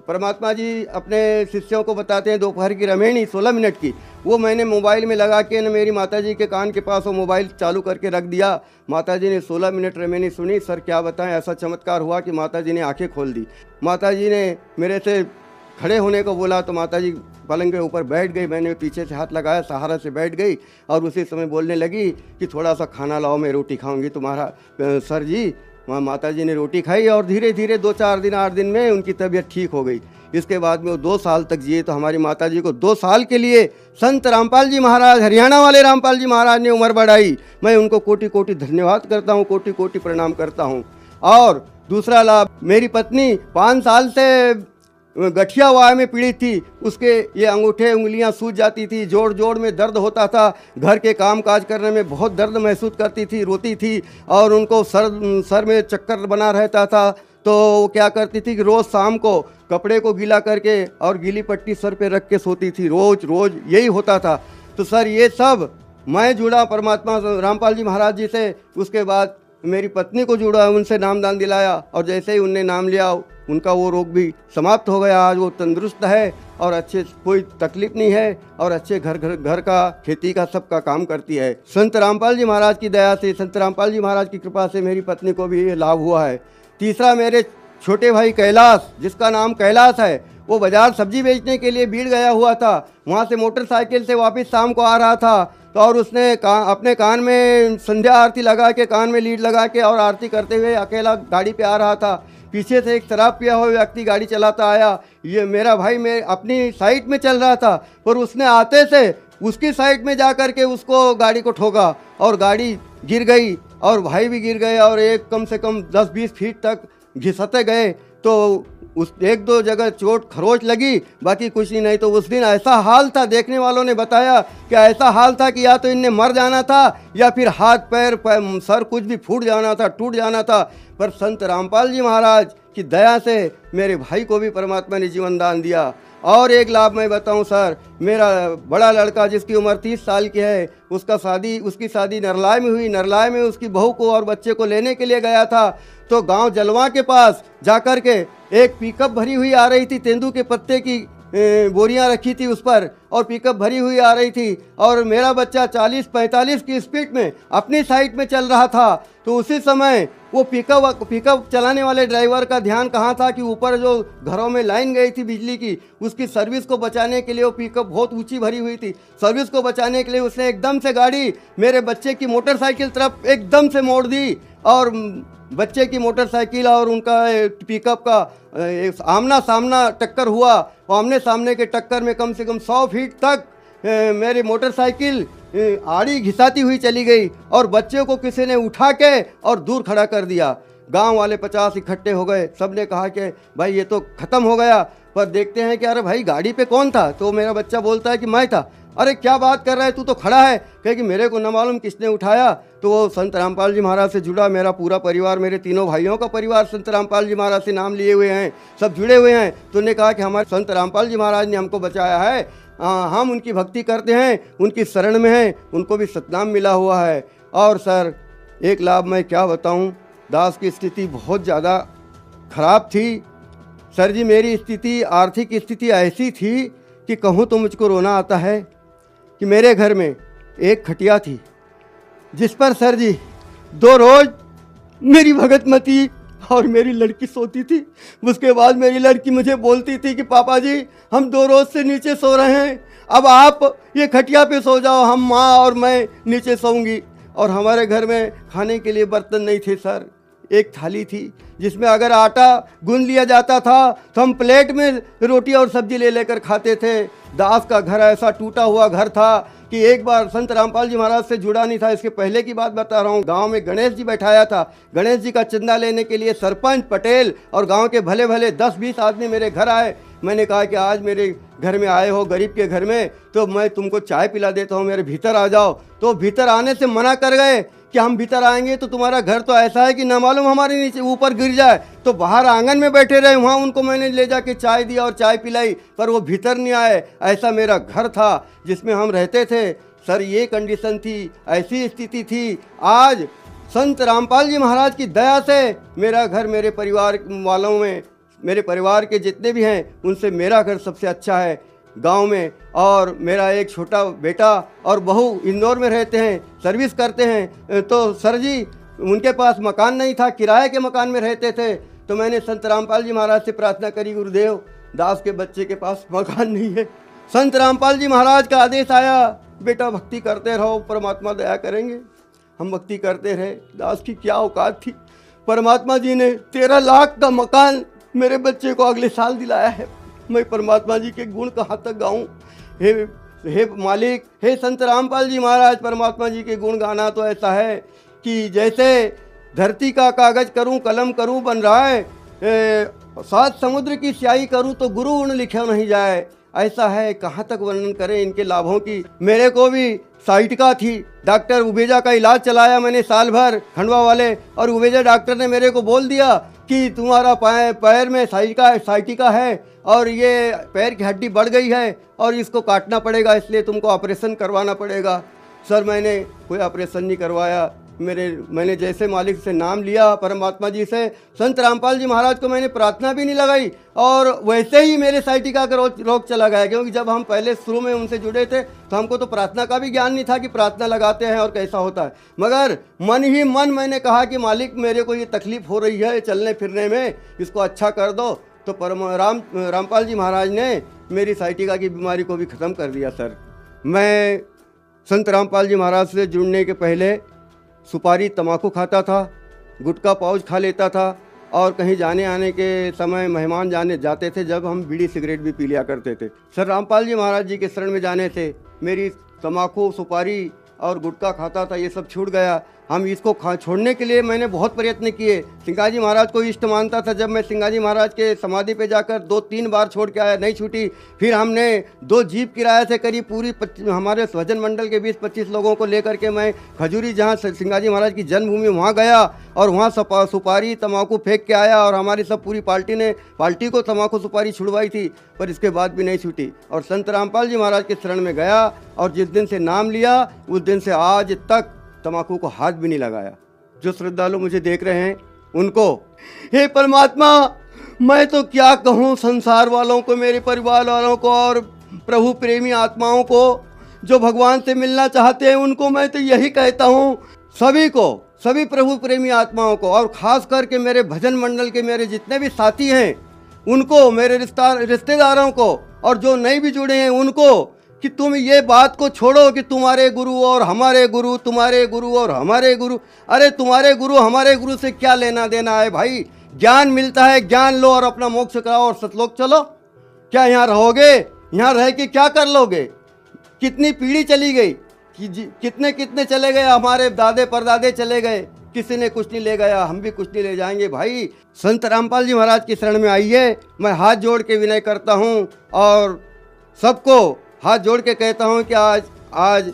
परमात्मा जी अपने शिष्यों को बताते हैं दोपहर की रमेणी 16 मिनट की, वो मैंने मोबाइल में लगा के न मेरी माता जी के कान के पास वो मोबाइल चालू करके रख दिया। माता जी ने 16 मिनट रमेणी सुनी। सर क्या बताएं, ऐसा चमत्कार हुआ कि माता जी ने आंखें खोल दी। माता जी ने मेरे से खड़े होने को बोला तो माता जी पलंग के ऊपर बैठ गई। मैंने पीछे से हाथ लगाया, सहारा से बैठ गई, और उसी समय बोलने लगी कि थोड़ा सा खाना लाओ, मैं रोटी खाऊंगी तुम्हारा। सर जी, वहाँ माता जी ने रोटी खाई, और धीरे धीरे 2-4 दिन 8 दिन में उनकी तबीयत ठीक हो गई। इसके बाद में वो 2 साल तक जिए। तो हमारी माता जी को 2 साल के लिए संत रामपाल जी महाराज, हरियाणा वाले रामपाल जी महाराज ने उम्र बढ़ाई। मैं उनको कोटि कोटि धन्यवाद करता हूँ, कोटि कोटि प्रणाम करता हूँ। और दूसरा लाभ, मेरी पत्नी 5 साल से गठिया वाय में पीड़ित थी। उसके ये अंगूठे उंगलियां सूज जाती थी, जोड़ जोड़ में दर्द होता था, घर के काम काज करने में बहुत दर्द महसूस करती थी, रोती थी, और उनको सर में चक्कर बना रहता था। तो वो क्या करती थी कि रोज़ शाम को कपड़े को गीला करके और गीली पट्टी सर पे रख के सोती थी, रोज़ यही होता था। तो सर ये सब मैं जुड़ा परमात्मा रामपाल जी महाराज जी से। उसके बाद मेरी पत्नी को जुड़ा, उनसे नामदान दिलाया, और जैसे ही उनने नाम लिया उनका वो रोग भी समाप्त हो गया। आज वो तंदुरुस्त है और अच्छे, कोई तकलीफ नहीं है, और अच्छे घर का, खेती का, सबका काम करती है। संत रामपाल जी महाराज की दया से, संत रामपाल जी महाराज की कृपा से मेरी पत्नी को भी ये लाभ हुआ है। तीसरा, मेरे छोटे भाई कैलाश, जिसका नाम कैलाश है, वो बाजार सब्जी बेचने के लिए भीड़ गया हुआ था। वहाँ से मोटरसाइकिल से वापस शाम को आ रहा था, तो और उसने अपने कान में संध्या आरती लगा के, कान में लीड लगा के और आरती करते हुए अकेला गाड़ी पे आ रहा था। पीछे से एक शराब पिया हुआ व्यक्ति गाड़ी चलाता आया। ये मेरा भाई मैं अपनी साइड में चल रहा था, पर उसने आते से उसकी साइड में जा कर के उसको गाड़ी को ठोका और गाड़ी गिर गई और भाई भी गिर गए और एक कम से कम 10-20 फीट तक घिसते गए। तो उस एक दो जगह चोट खरोच लगी, बाकी कुछ नहीं। तो उस दिन ऐसा हाल था, देखने वालों ने बताया कि ऐसा हाल था कि या तो इनने मर जाना था या फिर हाथ पैर सर कुछ भी फूट जाना था, टूट जाना था। पर संत रामपाल जी महाराज की दया से मेरे भाई को भी परमात्मा ने जीवन दान दिया। और एक लाभ मैं बताऊं सर, मेरा बड़ा लड़का जिसकी उम्र 30 साल की है, उसकी शादी नरलाय में हुई। नरलाय में उसकी बहू को और बच्चे को लेने के लिए गया था, तो गांव जलवा के पास जाकर के एक पिकअप भरी हुई आ रही थी, तेंदू के पत्ते की बोरियां रखी थी उस पर, और पिकअप भरी हुई आ रही थी और मेरा बच्चा 40-45 की स्पीड में अपनी साइड में चल रहा था। तो उसी समय वो पिकअप चलाने वाले ड्राइवर का ध्यान कहाँ था कि ऊपर जो घरों में लाइन गई थी बिजली की, उसकी सर्विस को बचाने के लिए वो पिकअप बहुत ऊंची भरी हुई थी। सर्विस को बचाने के लिए उसने एकदम से गाड़ी मेरे बच्चे की मोटरसाइकिल तरफ एकदम से मोड़ दी और बच्चे की मोटरसाइकिल और उनका पिकअप का आमना सामना टक्कर हुआ। आमने सामने के टक्कर में कम से कम 100 फीट तक मेरी मोटरसाइकिल आड़ी घिसाती हुई चली गई और बच्चे को किसी ने उठा के और दूर खड़ा कर दिया। गांव वाले 50 इकट्ठे हो गए। सब ने कहा कि भाई ये तो ख़त्म हो गया, पर देखते हैं कि अरे भाई गाड़ी पे कौन था। तो मेरा बच्चा बोलता है कि मैं था। अरे क्या बात कर रहा है, तू तो खड़ा है। कहे कि मेरे को न मालूम किसने उठाया। तो वो संत रामपाल जी महाराज से जुड़ा मेरा पूरा परिवार, मेरे तीनों भाइयों का परिवार संत रामपाल जी महाराज से नाम लिए हुए हैं, सब जुड़े हुए हैं। तो उन्होंने कहा कि हमारे संत रामपाल जी महाराज ने हमको बचाया है, हम उनकी भक्ति करते हैं, उनकी शरण में हैं, उनको भी सतनाम मिला हुआ है। और सर एक लाभ मैं क्या बताऊं, दास की स्थिति बहुत ज़्यादा खराब थी। सर जी मेरी स्थिति, आर्थिक स्थिति ऐसी थी कि कहूँ तो मुझको रोना आता है कि मेरे घर में एक खटिया थी जिस पर सर जी 2 रोज मेरी भगतमती और मेरी लड़की सोती थी। उसके बाद मेरी लड़की मुझे बोलती थी कि पापा जी हम 2 रोज से नीचे सो रहे हैं, अब आप ये खटिया पे सो जाओ, हम माँ और मैं नीचे सोऊंगी। और हमारे घर में खाने के लिए बर्तन नहीं थे सर, एक थाली थी जिसमें अगर आटा गूंद लिया जाता था तो हम प्लेट में रोटी और सब्जी ले लेकर खाते थे। दास का घर ऐसा टूटा हुआ घर था कि एक बार संत रामपाल जी महाराज से जुड़ा नहीं था, इसके पहले की बात बता रहा हूँ। गांव में गणेश जी बैठाया था, गणेश जी का चंदा लेने के लिए सरपंच, पटेल और गांव के भले भले 10-20 आदमी मेरे घर आए। मैंने कहा कि आज मेरे घर में आए हो, गरीब के घर में, तो मैं तुमको चाय पिला देता हूँ, मेरे भीतर आ जाओ। तो भीतर आने से मना कर गए कि हम भीतर आएंगे तो तुम्हारा घर तो ऐसा है कि ना मालूम हमारे नीचे ऊपर गिर जाए। तो बाहर आंगन में बैठे रहे, वहाँ उनको मैंने ले जाके चाय दिया और चाय पिलाई, पर वो भीतर नहीं आए। ऐसा मेरा घर था जिसमें हम रहते थे सर, ये कंडीशन थी, ऐसी स्थिति थी। आज संत रामपाल जी महाराज की दया से मेरा घर, मेरे परिवार वालों में, मेरे परिवार के जितने भी हैं उनसे मेरा घर सबसे अच्छा है गांव में। और मेरा एक छोटा बेटा और बहू इंदौर में रहते हैं, सर्विस करते हैं। तो सर जी उनके पास मकान नहीं था, किराए के मकान में रहते थे। तो मैंने संत रामपाल जी महाराज से प्रार्थना करी, गुरुदेव दास के बच्चे के पास मकान नहीं है। संत रामपाल जी महाराज का आदेश आया, बेटा भक्ति करते रहो, परमात्मा दया करेंगे। हम भक्ति करते रहे। दास की क्या औकात थी, परमात्मा जी ने 13 लाख का मकान मेरे बच्चे को अगले साल दिलाया है। मैं परमात्मा जी के गुण कहाँ तक गाऊं। हे मालिक, हे संत रामपाल जी महाराज, परमात्मा जी के गुण गाना तो ऐसा है कि जैसे धरती का कागज करूं, कलम करूं बन रहा है, 7 समुद्र की स्याही करूं तो गुरु उन लिखा नहीं जाए। ऐसा है, कहाँ तक वर्णन करें इनके लाभों की। मेरे को भी साइटिका थी, डॉक्टर उबेजा का इलाज चलाया मैंने साल भर, खंडवा वाले, और उबेजा डॉक्टर ने मेरे को बोल दिया कि तुम्हारा पैर में साइटिका है और ये पैर की हड्डी बढ़ गई है और इसको काटना पड़ेगा, इसलिए तुमको ऑपरेशन करवाना पड़ेगा। सर मैंने कोई ऑपरेशन नहीं करवाया, मैंने जैसे मालिक से नाम लिया परमात्मा जी से, संत रामपाल जी महाराज को मैंने प्रार्थना भी नहीं लगाई और वैसे ही मेरे साइटिका का रोग चला गया। क्योंकि जब हम पहले शुरू में उनसे जुड़े थे तो हमको तो प्रार्थना का भी ज्ञान नहीं था कि प्रार्थना लगाते हैं और कैसा होता है, मगर मन ही मन मैंने कहा कि मालिक मेरे को ये तकलीफ़ हो रही है चलने फिरने में, इसको अच्छा कर दो। तो रामपाल जी महाराज ने मेरी साइटिका की बीमारी को भी ख़त्म कर दिया। सर, मैं संत रामपाल जी महाराज से जुड़ने के पहले सुपारी तम्बाकू खाता था, गुटखा पाउच खा लेता था और कहीं जाने आने के समय मेहमान जाते थे जब हम बीड़ी सिगरेट भी पी लिया करते थे। सर रामपाल जी महाराज जी के शरण में जाने से मेरी तम्बाकू सुपारी और गुटखा खाता था ये सब छूट गया। हम इसको छोड़ने के लिए मैंने बहुत प्रयत्न किए। सिंगाजी महाराज को इष्ट मानता था। जब मैं सिंगाजी महाराज के समाधि पे जाकर 2-3 बार छोड़ के आया, नहीं छूटी। फिर हमने 2 जीप किराए से करीब पूरी हमारे भजन मंडल के 20-25 लोगों को लेकर के मैं खजूरी, जहाँ सिंगाजी महाराज की जन्मभूमि, वहाँ गया और वहाँ सुपारी तम्बाकू फेंक के आया और हमारी सब पूरी पार्टी को तम्बाकू सुपारी छुड़वाई थी, पर इसके बाद भी नहीं छूटी। और संत रामपाल जी महाराज के शरण में गया और जिस दिन से नाम लिया उस दिन से आज तक तम्बाकू को हाथ भी नहीं लगाया। जो श्रद्धालु मुझे देख रहे हैं उनको, हे परमात्मा, मैं तो क्या कहूँ संसार वालों को, मेरे परिवार वालों को और प्रभु प्रेमी आत्माओं को जो भगवान से मिलना चाहते हैं उनको मैं तो यही कहता हूँ, सभी को, सभी प्रभु प्रेमी आत्माओं को, और ख़ास करके मेरे भजन मंडल के मेरे जितने भी साथी हैं उनको, मेरे रिश्तेदारों को और जो नहीं भी जुड़े हैं उनको, कि तुम ये बात को छोड़ो कि तुम्हारे गुरु और हमारे गुरु, तुम्हारे गुरु और हमारे गुरु। अरे तुम्हारे गुरु हमारे गुरु से क्या लेना देना है भाई? ज्ञान मिलता है, ज्ञान लो और अपना मोक्ष कराओ और सतलोक चलो। क्या यहाँ रहोगे? यहाँ रह के क्या कर लोगे? कितनी पीढ़ी चली गई, कितने कितने चले गए, हमारे दादे परदादे चले गए, किसी ने कुछ नहीं ले गया, हम भी कुछ नहीं ले जाएंगे। भाई संत रामपाल जी महाराज की शरण में आइए। मैं हाथ जोड़ के विनय करता हूँ और सबको हाथ जोड़ के कहता हूँ कि आज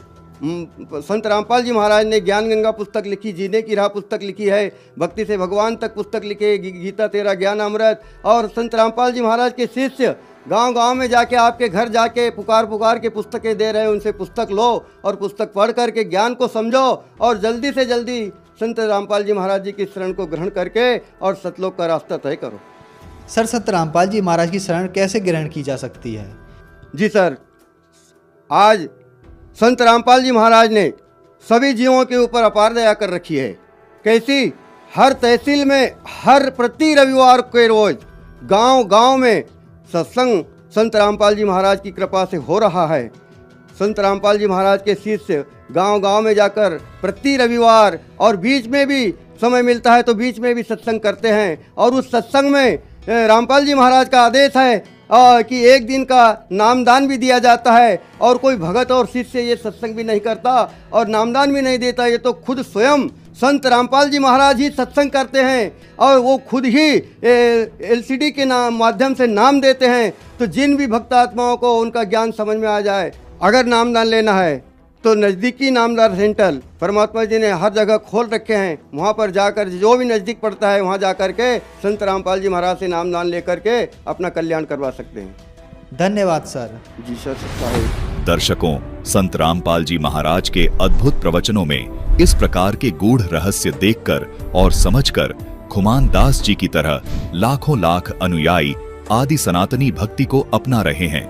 संत रामपाल जी महाराज ने ज्ञान गंगा पुस्तक लिखी, जीने की राह पुस्तक लिखी है, भक्ति से भगवान तक पुस्तक लिखे, गीता तेरा ज्ञान अमृत। और संत रामपाल जी महाराज के शिष्य गांव-गांव में जाके, आपके घर जाके पुकार के पुस्तकें दे रहे हैं। उनसे पुस्तक लो और पुस्तक पढ़ करके ज्ञान को समझो और जल्दी से जल्दी संत रामपाल जी महाराज जी की शरण को ग्रहण करके और सतलोक का रास्ता तय करो। सर, संत रामपाल जी महाराज की शरण कैसे ग्रहण की जा सकती है? जी सर, आज संत रामपाल जी महाराज ने सभी जीवों के ऊपर अपार दया कर रखी है। कैसी? हर तहसील में हर प्रति रविवार के रोज गांव-गांव में सत्संग संत रामपाल जी महाराज की कृपा से हो रहा है। संत रामपाल जी महाराज के शिष्य गांव-गांव में जाकर प्रति रविवार और बीच में भी समय मिलता है तो बीच में भी सत्संग करते हैं। और उस सत्संग में रामपाल जी महाराज का आदेश है कि एक दिन का नामदान भी दिया जाता है। और कोई भगत और शिष्य ये सत्संग भी नहीं करता और नामदान भी नहीं देता, ये तो खुद स्वयं संत रामपाल जी महाराज ही सत्संग करते हैं और वो खुद ही LCD के माध्यम से नाम देते हैं। तो जिन भी भक्तात्माओं को उनका ज्ञान समझ में आ जाए, अगर नामदान लेना है तो नज़दीकी नामदान सेंटर परमात्मा जी ने हर जगह खोल रखे हैं। वहाँ पर जाकर जो भी नज़दीक पड़ता है वहाँ जाकर के संत रामपाल जी महाराज से नामदान लेकर के अपना कल्याण करवा सकते हैं। धन्यवाद सर। जी सर। दर्शकों, संत रामपाल जी महाराज के अद्भुत प्रवचनों में इस प्रकार के गूढ़ रहस्य देखकर और समझकर खुमान दास जी की तरह लाखों लाख अनुयायी आदि सनातनी भक्ति को अपना रहे हैं।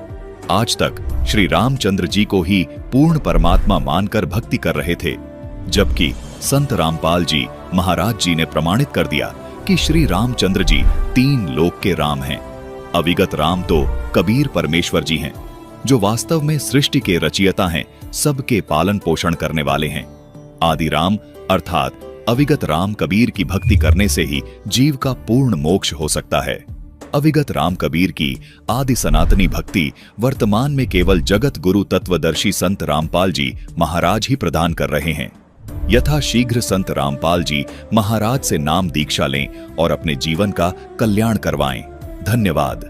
आज तक श्री रामचंद्र जी को ही पूर्ण परमात्मा मानकर भक्ति कर रहे थे, जबकि संत रामपाल जी महाराज जी ने प्रमाणित कर दिया कि श्री रामचंद्र जी 3 लोक के राम हैं। अविगत राम तो कबीर परमेश्वर जी हैं, जो वास्तव में सृष्टि के रचयिता हैं, सबके पालन पोषण करने वाले हैं। आदि राम अर्थात अविगत राम कबीर की भक्ति करने से ही जीव का पूर्ण मोक्ष हो सकता है। अविगत राम कबीर की आदि सनातनी भक्ति वर्तमान में केवल जगत गुरु तत्वदर्शी संत रामपाल जी महाराज ही प्रदान कर रहे हैं। यथा शीघ्र संत रामपाल जी महाराज से नाम दीक्षा लें और अपने जीवन का कल्याण करवाएं। धन्यवाद।